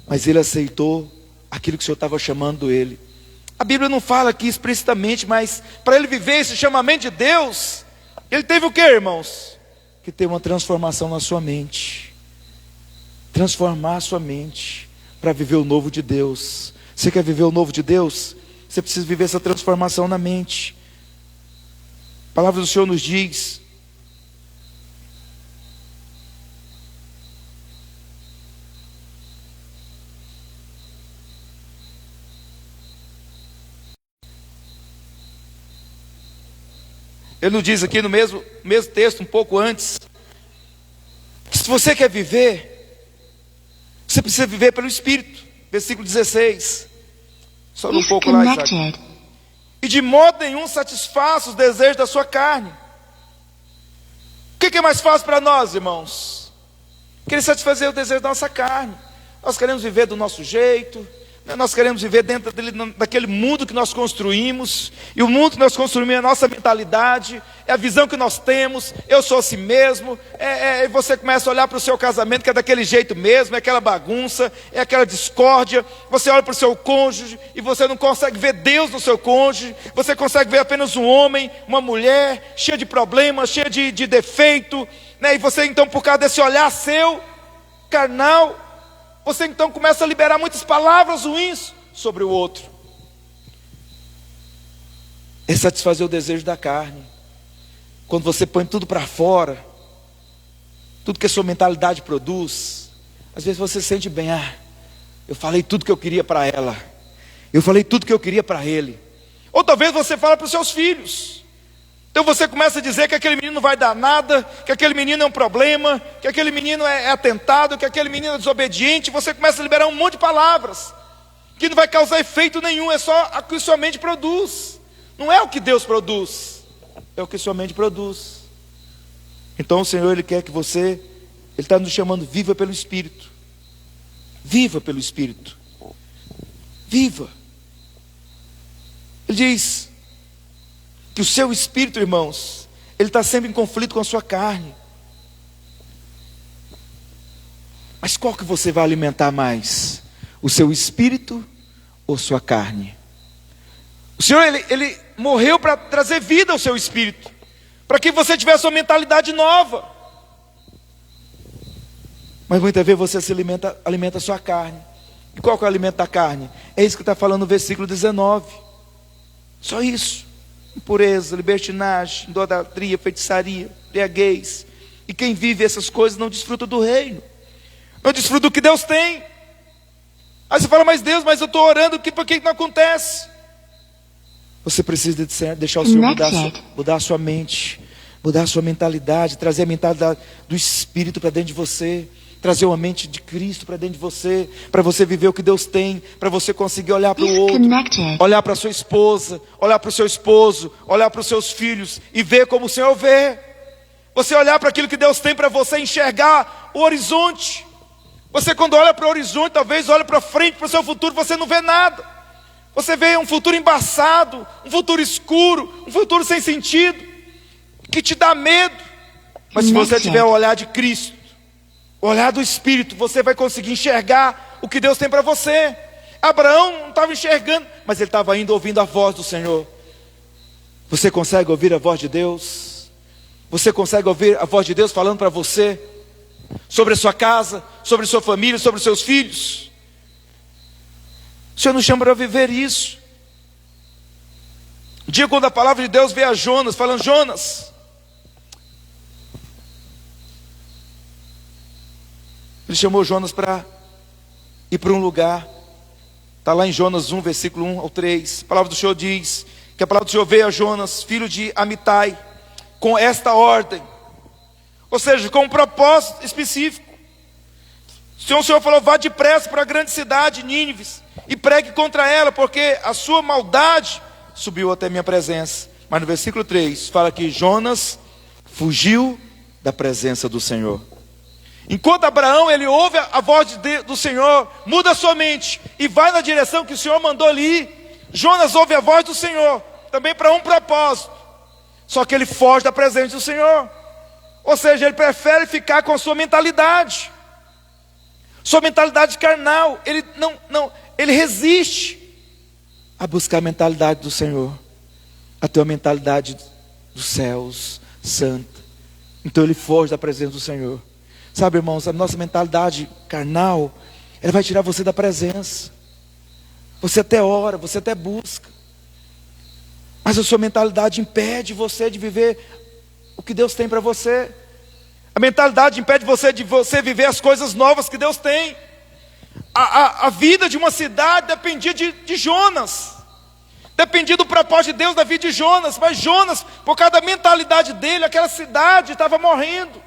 mas ele aceitou aquilo que o Senhor estava chamando ele. A Bíblia não fala aqui explicitamente, mas para ele viver esse chamamento de Deus, ele teve o que, irmãos? Que ter uma transformação na sua mente. Transformar a sua mente para viver o novo de Deus. Você quer viver o novo de Deus? Você precisa viver essa transformação na mente. A palavra do Senhor nos diz: ele nos diz aqui no mesmo texto, um pouco antes, que se você quer viver, você precisa viver pelo Espírito. Versículo 16. Só um pouco lá, Isaac. E de modo nenhum satisfaça os desejos da sua carne. O que é mais fácil para nós, irmãos? Querer satisfazer o desejo da nossa carne. Nós queremos viver do nosso jeito, nós queremos viver dentro daquele mundo que nós construímos. E o mundo que nós construímos é a nossa mentalidade, é a visão que nós temos. Eu sou assim mesmo. E você começa a olhar para o seu casamento, que é daquele jeito mesmo, é aquela bagunça, é aquela discórdia. Você olha para o seu cônjuge e você não consegue ver Deus no seu cônjuge. Você consegue ver apenas um homem, uma mulher, cheia de problemas, cheia de defeito, né? E você então, por causa desse olhar seu, carnal, você então começa a liberar muitas palavras ruins sobre o outro. É satisfazer o desejo da carne. Quando você põe tudo para fora, tudo que a sua mentalidade produz, às vezes você se sente bem. Eu falei tudo que eu queria para ela, eu falei tudo que eu queria para ele. Ou talvez você fale para os seus filhos. Então você começa a dizer que aquele menino não vai dar nada, que aquele menino é um problema, que aquele menino é atentado, que aquele menino é desobediente. Você começa a liberar um monte de palavras que não vai causar efeito nenhum. É só o que sua mente produz. Não é o que Deus produz, é o que sua mente produz. Então o Senhor, Ele quer que você, Ele está nos chamando, viva pelo Espírito. Viva pelo Espírito. Viva. Ele diz que o seu espírito, irmãos, ele está sempre em conflito com a sua carne. Mas qual que você vai alimentar mais? O seu espírito ou sua carne? O Senhor, ele morreu para trazer vida ao seu espírito, para que você tivesse uma mentalidade nova. Mas muitas vezes você se alimenta a sua carne. E qual que é o alimento da carne? É isso que está falando no versículo 19. Só isso. Impureza, libertinagem, idolatria, feitiçaria, embriaguez. E quem vive essas coisas não desfruta do reino, não desfruta do que Deus tem. Aí você fala, mas Deus, mas eu estou orando, por que não acontece? Você precisa deixar o Senhor mudar a sua mente, mudar a sua mentalidade, trazer a mentalidade do Espírito para dentro de você, trazer uma mente de Cristo para dentro de você, para você viver o que Deus tem, para você conseguir olhar para o outro, olhar para a sua esposa, olhar para o seu esposo, olhar para os seus filhos e ver como o Senhor vê. Você olhar para aquilo que Deus tem para você, enxergar o horizonte. Você, quando olha para o horizonte, talvez olha para frente, para o seu futuro, você não vê nada. Você vê um futuro embaçado, um futuro escuro, um futuro sem sentido, que te dá medo. Mas se você tiver o olhar de Cristo, o olhar do Espírito, você vai conseguir enxergar o que Deus tem para você. Abraão não estava enxergando, mas ele estava indo ouvindo a voz do Senhor. Você consegue ouvir a voz de Deus? Você consegue ouvir a voz de Deus falando para você sobre a sua casa, sobre a sua família, sobre os seus filhos? O Senhor nos chama para viver isso. Um dia, quando a palavra de Deus veio a Jonas, falando, Jonas, ele chamou Jonas para ir para um lugar. Está lá em Jonas 1, versículo 1 ao 3. A palavra do Senhor diz que a palavra do Senhor veio a Jonas, filho de Amitai, com esta ordem. Ou seja, com um propósito específico. O Senhor falou, vá depressa para a grande cidade, Nínive, e pregue contra ela, porque a sua maldade subiu até minha presença. Mas no versículo 3, fala que Jonas fugiu da presença do Senhor. Enquanto Abraão, ele ouve a voz do Senhor, muda a sua mente e vai na direção que o Senhor mandou ali ir, Jonas ouve a voz do Senhor, também para um propósito, só que ele foge da presença do Senhor. Ou seja, ele prefere ficar com a sua mentalidade carnal. Ele resiste a buscar a mentalidade do Senhor, a ter uma mentalidade dos céus, santa. Então ele foge da presença do Senhor. Sabe, irmãos, a nossa mentalidade carnal, ela vai tirar você da presença. Você até ora, você até busca, mas a sua mentalidade impede você de viver o que Deus tem para você. A mentalidade impede você de você viver as coisas novas que Deus tem. A vida de uma cidade dependia de Jonas, dependia do propósito de Deus da vida de Jonas. Mas Jonas, por causa da mentalidade dele, aquela cidade estava morrendo,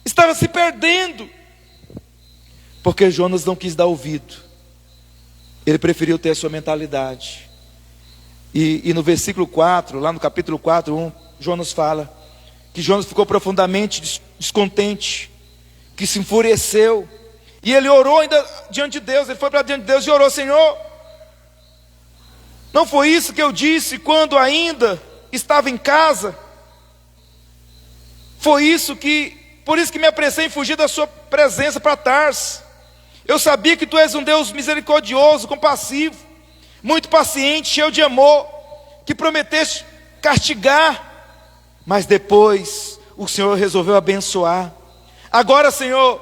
estava se perdendo, porque Jonas não quis dar ouvido. Ele preferiu ter a sua mentalidade. E no versículo 4, lá no capítulo 4, 1, Jonas fala que Jonas ficou profundamente descontente, que se enfureceu, e ele orou ainda diante de Deus. Ele foi para diante de Deus e orou, Senhor, não foi isso que eu disse quando ainda estava em casa? Por isso que me apressei em fugir da sua presença para Tarso. Eu sabia que tu és um Deus misericordioso, compassivo, muito paciente, cheio de amor, que prometeste castigar, mas depois o Senhor resolveu abençoar. Agora, Senhor,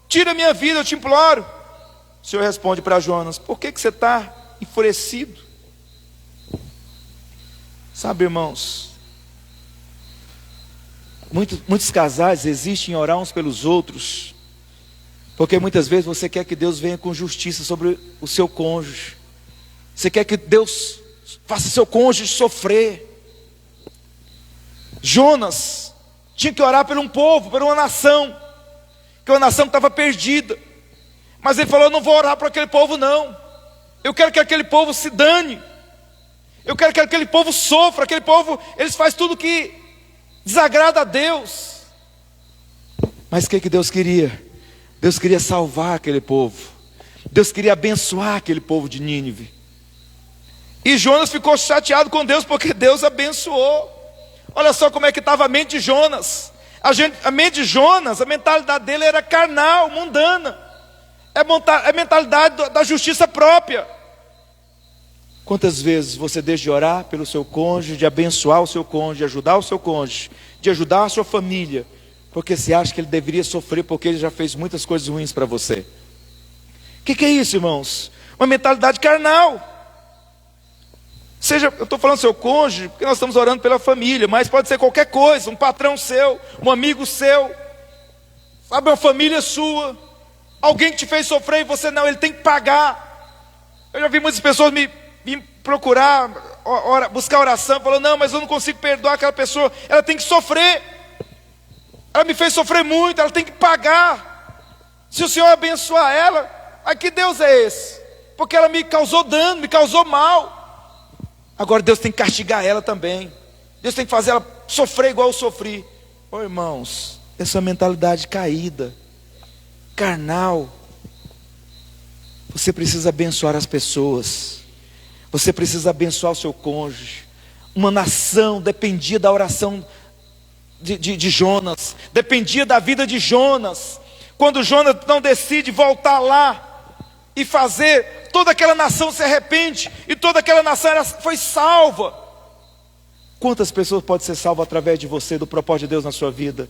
tira a minha vida, eu te imploro. O Senhor responde para Jonas, por que você está enfurecido? Sabe, irmãos, muitos casais existem em orar uns pelos outros, porque muitas vezes você quer que Deus venha com justiça sobre o seu cônjuge. Você quer que Deus faça seu cônjuge sofrer. Jonas tinha que orar por um povo, por uma nação, que uma nação estava perdida. Mas ele falou, não vou orar por aquele povo não. Eu quero que aquele povo se dane. Eu quero que aquele povo sofra. Aquele povo, eles fazem tudo que desagrada a Deus. Mas o que Deus queria? Deus queria salvar aquele povo. Deus queria abençoar aquele povo de Nínive. E Jonas ficou chateado com Deus, porque Deus abençoou. Olha só como é que estava a mente de Jonas. A mente de Jonas, a mentalidade dele era carnal, mundana. É a mentalidade da justiça própria. Quantas vezes você deixa de orar pelo seu cônjuge, de abençoar o seu cônjuge, de ajudar o seu cônjuge, de ajudar a sua família, porque você acha que ele deveria sofrer porque ele já fez muitas coisas ruins para você? O que é isso, irmãos? Uma mentalidade carnal. Seja, eu estou falando seu cônjuge, porque nós estamos orando pela família, mas pode ser qualquer coisa, um patrão seu, um amigo seu, sabe, uma família sua, alguém que te fez sofrer e você não, ele tem que pagar. Eu já vi muitas pessoas me procurar, buscar oração, falando, não, mas eu não consigo perdoar aquela pessoa, ela tem que sofrer, ela me fez sofrer muito, ela tem que pagar. Se o Senhor abençoar ela, aí que Deus é esse? Porque ela me causou dano, me causou mal. Agora Deus tem que castigar ela também. Deus tem que fazer ela sofrer igual eu sofri. Oh, irmãos, essa mentalidade caída, carnal. Você precisa abençoar as pessoas. Você precisa abençoar o seu cônjuge. Uma nação dependia da oração de Jonas. Dependia da vida de Jonas. Quando Jonas não decide voltar lá e fazer, toda aquela nação se arrepende, e toda aquela nação foi salva. Quantas pessoas podem ser salvas através de você, do propósito de Deus na sua vida?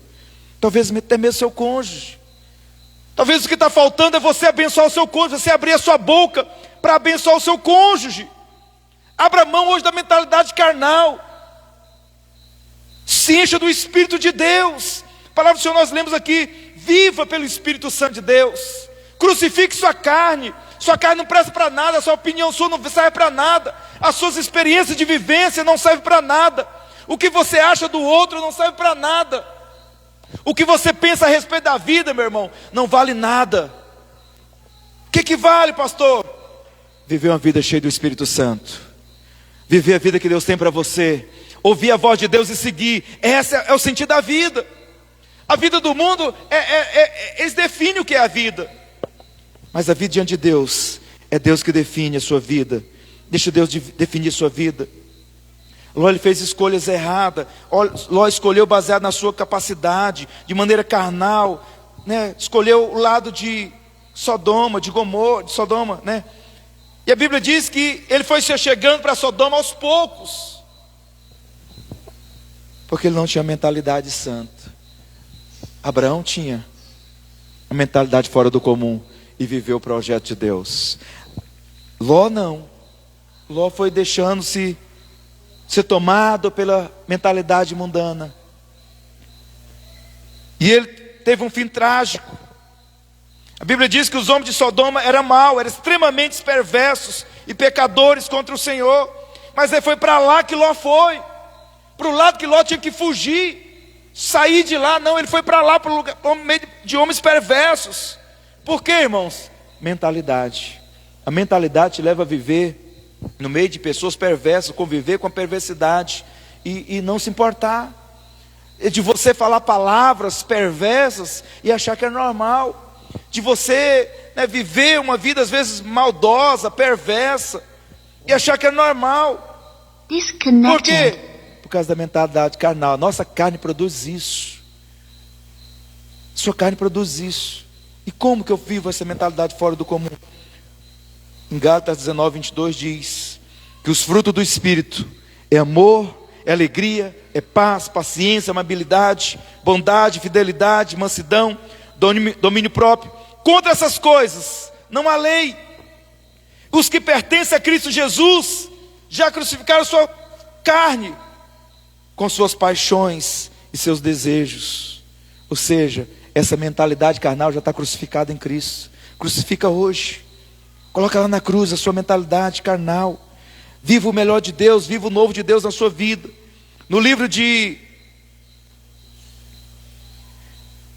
Talvez até mesmo seu cônjuge. Talvez o que está faltando é você abençoar o seu cônjuge, você abrir a sua boca para abençoar o seu cônjuge. Abra mão hoje da mentalidade carnal. Se encha do Espírito de Deus. A palavra do Senhor nós lemos aqui: viva pelo Espírito Santo de Deus. Crucifique sua carne não presta para nada, a sua opinião sua não serve para nada, as suas experiências de vivência não servem para nada, o que você acha do outro não serve para nada, o que você pensa a respeito da vida, meu irmão, não vale nada. O que vale, pastor? Viver uma vida cheia do Espírito Santo, viver a vida que Deus tem para você, ouvir a voz de Deus e seguir. Esse é o sentido da vida. A vida do mundo, eles definem o que é a vida. Mas a vida diante de Deus, é Deus que define a sua vida. Deixa Deus definir a sua vida. Ló, ele fez escolhas erradas. Ló escolheu baseado na sua capacidade, de maneira carnal, né? Escolheu o lado de Sodoma, de Gomorra, de Sodoma, né? E a Bíblia diz que ele foi se chegando para Sodoma aos poucos, porque ele não tinha mentalidade santa. Abraão tinha a mentalidade fora do comum e viveu o projeto de Deus. Ló não. Ló foi deixando-se ser tomado pela mentalidade mundana. E ele teve um fim trágico. A Bíblia diz que os homens de Sodoma eram maus, eram extremamente perversos e pecadores contra o Senhor. Mas foi para lá que Ló foi, para o lado que Ló tinha que fugir, sair de lá. Não, ele foi para lá, para o lugar, para o meio de homens perversos. Por quê, irmãos? Mentalidade. A mentalidade te leva a viver no meio de pessoas perversas, conviver com a perversidade e não se importar. De você falar palavras perversas e achar que é normal. De você, né, viver uma vida às vezes maldosa, perversa e achar que é normal. Por quê? Por causa da mentalidade carnal. Nossa carne produz isso. Sua carne produz isso. E como que eu vivo essa mentalidade fora do comum? Em Gálatas 19:22 diz que os frutos do Espírito é amor, é alegria, é paz, paciência, amabilidade, bondade, fidelidade, mansidão, domínio próprio. Contra essas coisas não há lei. Os que pertencem a Cristo Jesus já crucificaram sua carne com suas paixões e seus desejos. Ou seja, essa mentalidade carnal já está crucificada em Cristo. Crucifica hoje. Coloca lá na cruz a sua mentalidade carnal. Viva o melhor de Deus, viva o novo de Deus na sua vida. No livro de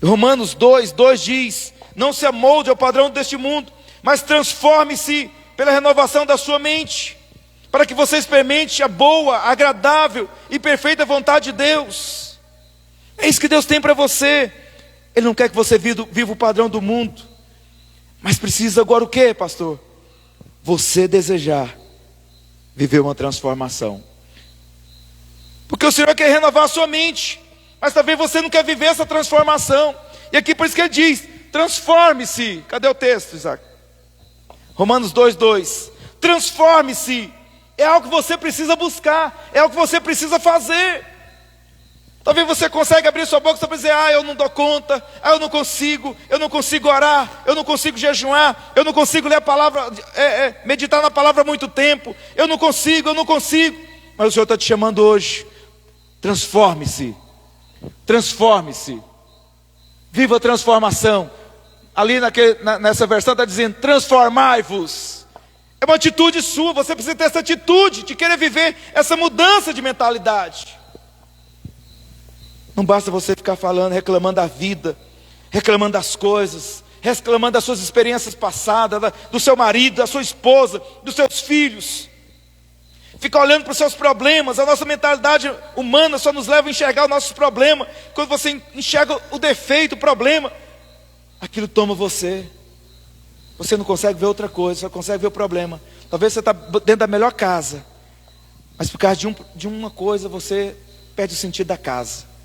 Romanos 2:2 diz: não se amolde ao padrão deste mundo, mas transforme-se pela renovação da sua mente, para que você experimente a boa, agradável e perfeita vontade de Deus. É isso que Deus tem para você. Ele não quer que você viva o padrão do mundo, Mas precisa agora o quê, pastor? Você desejar viver uma transformação. Porque o Senhor quer renovar a sua mente, mas talvez você não quer viver essa transformação. E aqui por isso que ele diz, transforme-se. Cadê o texto, Isaac? Romanos 2:2. Transforme-se. É algo que você precisa buscar, é algo que você precisa fazer. Talvez você consiga abrir sua boca só para dizer, eu não dou conta, eu não consigo orar, eu não consigo jejuar, eu não consigo ler a palavra, meditar na palavra há muito tempo, eu não consigo. Mas o Senhor está te chamando hoje, transforme-se, viva a transformação. Ali nessa versão está dizendo, transformai-vos. É uma atitude sua, você precisa ter essa atitude de querer viver essa mudança de mentalidade. Não basta você ficar falando, reclamando da vida, reclamando das coisas, reclamando das suas experiências passadas, do seu marido, da sua esposa, dos seus filhos. Fica olhando para os seus problemas. A nossa mentalidade humana só nos leva a enxergar os nossos problemas. Quando você enxerga o defeito, o problema, aquilo toma você. Você não consegue ver outra coisa, só consegue ver o problema. Talvez você está dentro da melhor casa, mas por causa de uma coisa você perde o sentido da casa.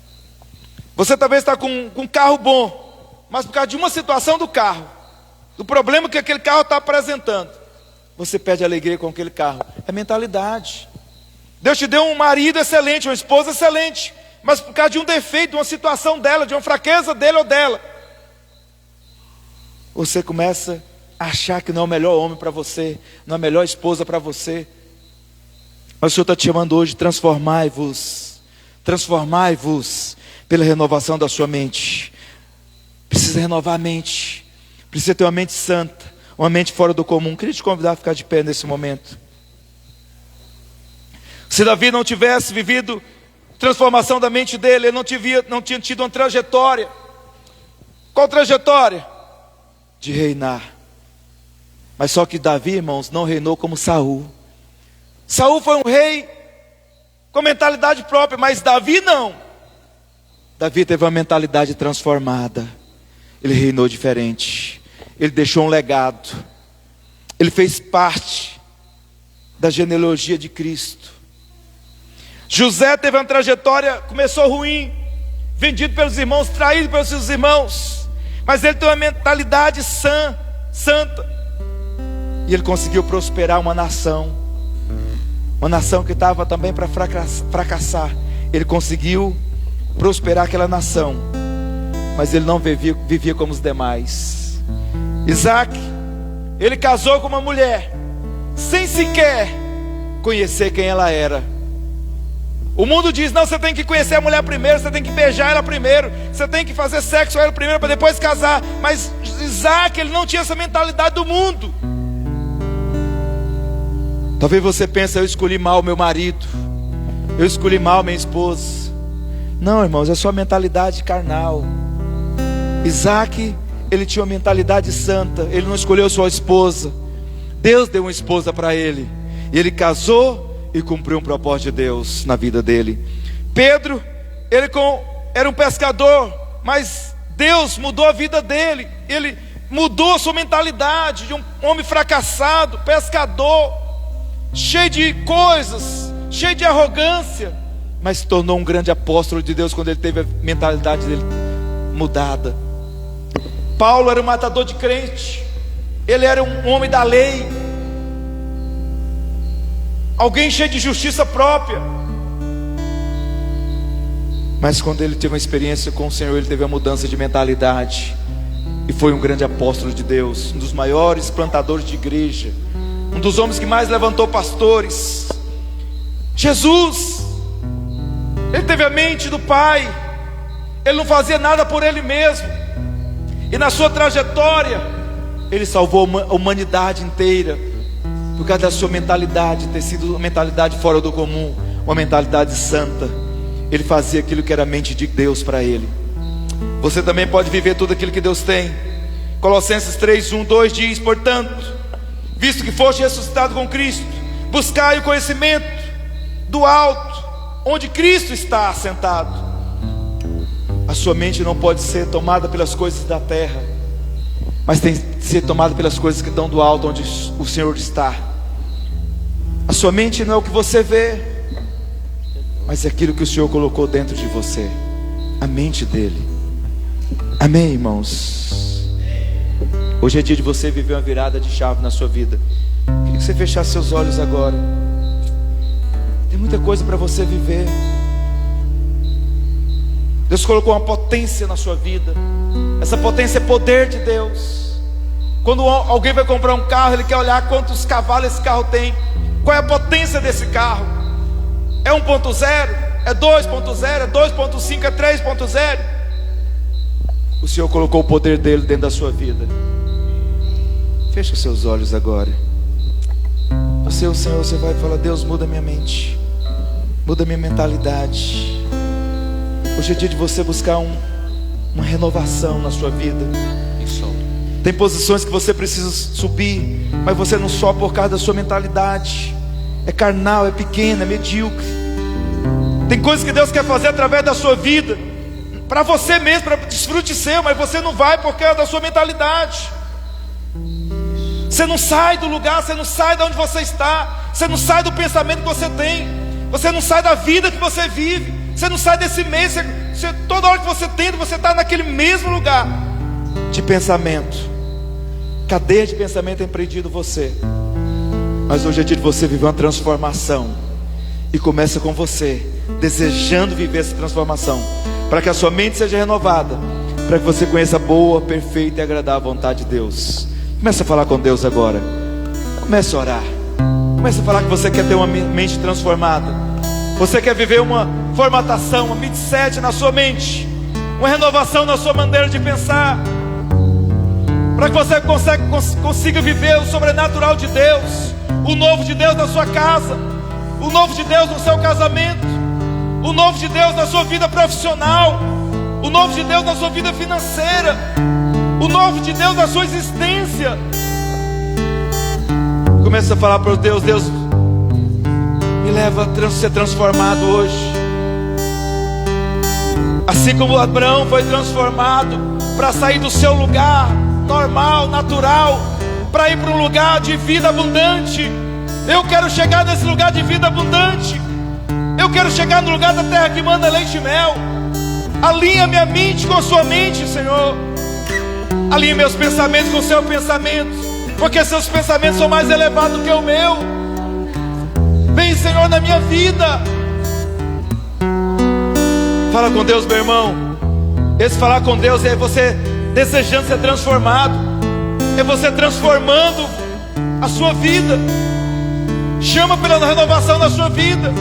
Você talvez está com um carro bom, mas por causa de uma situação do carro, do problema que aquele carro está apresentando, você perde a alegria com aquele carro. É mentalidade. Deus te deu um marido excelente, uma esposa excelente, mas por causa de um defeito, de uma situação dela, de uma fraqueza dele ou dela, você começa a achar que não é o melhor homem para você, não é a melhor esposa para você. Mas o Senhor está te chamando hoje, transformai-vos pela renovação da sua mente. Precisa renovar a mente, precisa ter uma mente santa, uma mente fora do comum. Queria te convidar a ficar de pé nesse momento. Se Davi não tivesse vivido transformação da mente dele, ele não tinha tido uma trajetória. Qual trajetória? De reinar. Mas só que Davi, irmãos, não reinou como Saul. Saul foi um rei com mentalidade própria, mas Davi não. Davi teve uma mentalidade transformada. Ele reinou diferente. Ele deixou um legado. Ele fez parte da genealogia de Cristo. José teve uma trajetória, começou ruim, vendido pelos irmãos, traído pelos seus irmãos, mas ele tem uma mentalidade santa, e ele conseguiu prosperar uma nação que estava também para fracassar. Ele conseguiu prosperar aquela nação, mas ele não vivia como os demais. Isaac, ele casou com uma mulher sem sequer conhecer quem ela era. O mundo diz, não, você tem que conhecer a mulher primeiro, você tem que beijar ela primeiro, você tem que fazer sexo com ela primeiro para depois casar. Mas Isaac, ele não tinha essa mentalidade do mundo. Talvez você pense, eu escolhi mal meu marido, eu escolhi mal minha esposa. Não, irmãos, é só mentalidade carnal. Isaac, ele tinha uma mentalidade santa. Ele não escolheu sua esposa, Deus deu uma esposa para ele, e ele casou e cumpriu um propósito de Deus na vida dele. Pedro, era um pescador, mas Deus mudou a vida dele. Ele mudou a sua mentalidade de um homem fracassado, pescador, cheio de coisas, cheio de arrogância, mas se tornou um grande apóstolo de Deus quando ele teve a mentalidade dele mudada. Paulo era um matador de crente, ele era um homem da lei, alguém cheio de justiça própria, mas quando ele teve uma experiência com o Senhor, ele teve a mudança de mentalidade e foi um grande apóstolo de Deus, um dos maiores plantadores de igreja, um dos homens que mais levantou pastores. Jesus, ele teve a mente do Pai, ele não fazia nada por ele mesmo, e na sua trajetória ele salvou a humanidade inteira, por causa da sua mentalidade, ter sido uma mentalidade fora do comum, uma mentalidade santa. Ele fazia aquilo que era a mente de Deus para ele. Você também pode viver tudo aquilo que Deus tem. Colossenses 3:1-2 diz: portanto, visto que foste ressuscitado com Cristo, buscai o conhecimento do alto, onde Cristo está assentado. A sua mente não pode ser tomada pelas coisas da terra, mas tem que ser tomado pelas coisas que estão do alto, onde o Senhor está. A sua mente não é o que você vê, mas é aquilo que o Senhor colocou dentro de você, a mente dele. Amém, irmãos? Hoje é dia de você viver uma virada de chave na sua vida. Queria que você fechasse seus olhos agora. Tem muita coisa para você viver. Deus colocou uma potência na sua vida. Essa potência é poder de Deus. Quando alguém vai comprar um carro, ele quer olhar quantos cavalos esse carro tem. Qual é a potência desse carro? É 1.0? É 2.0? É 2.5? É 3.0? O Senhor colocou o poder dele dentro da sua vida. Fecha seus olhos agora. Você, o Senhor, você vai falar: Deus, muda minha mente, muda minha mentalidade. Hoje é dia de você buscar uma renovação na sua vida. Tem posições que você precisa subir, mas você não sobe por causa da sua mentalidade. É carnal, é pequena, é medíocre. Tem coisas que Deus quer fazer através da sua vida, para você mesmo, para desfrute seu, mas você não vai por causa da sua mentalidade. Você não sai do lugar, você não sai de onde você está, você não sai do pensamento que você tem, você não sai da vida que você vive, você não sai desse meio. Toda hora que você tenta, você está naquele mesmo lugar de pensamento. Cadeia de pensamento tem prendido você. Mas hoje é dia de você viver uma transformação. E começa com você, desejando viver essa transformação, para que a sua mente seja renovada, para que você conheça a boa, perfeita e agradável vontade de Deus. Comece a falar com Deus agora. Comece a orar. Comece a falar que você quer ter uma mente transformada. Você quer viver uma formatação, uma mindset na sua mente, uma renovação na sua maneira de pensar, para que você consiga viver o sobrenatural de Deus, o novo de Deus na sua casa, o novo de Deus no seu casamento, o novo de Deus na sua vida profissional, o novo de Deus na sua vida financeira, o novo de Deus na sua existência. Comece a falar para Deus: Deus, me leva a ser transformado hoje. Assim como Abraão foi transformado para sair do seu lugar normal, natural, para ir para um lugar de vida abundante. Eu quero chegar nesse lugar de vida abundante. Eu quero chegar no lugar da terra que manda leite e mel. Alinha minha mente com a sua mente, Senhor. Alinha meus pensamentos com o seu pensamento, porque seus pensamentos são mais elevados do que o meu. Vem, Senhor, na minha vida. Fala com Deus, meu irmão. Esse falar com Deus é você desejando ser transformado, é você transformando a sua vida. Chama pela renovação da sua vida,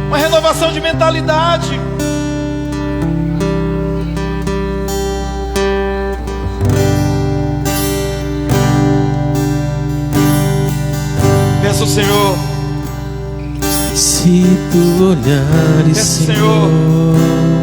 uma renovação de mentalidade. Peça ao Senhor. Se tu olhares, Peça ao Senhor.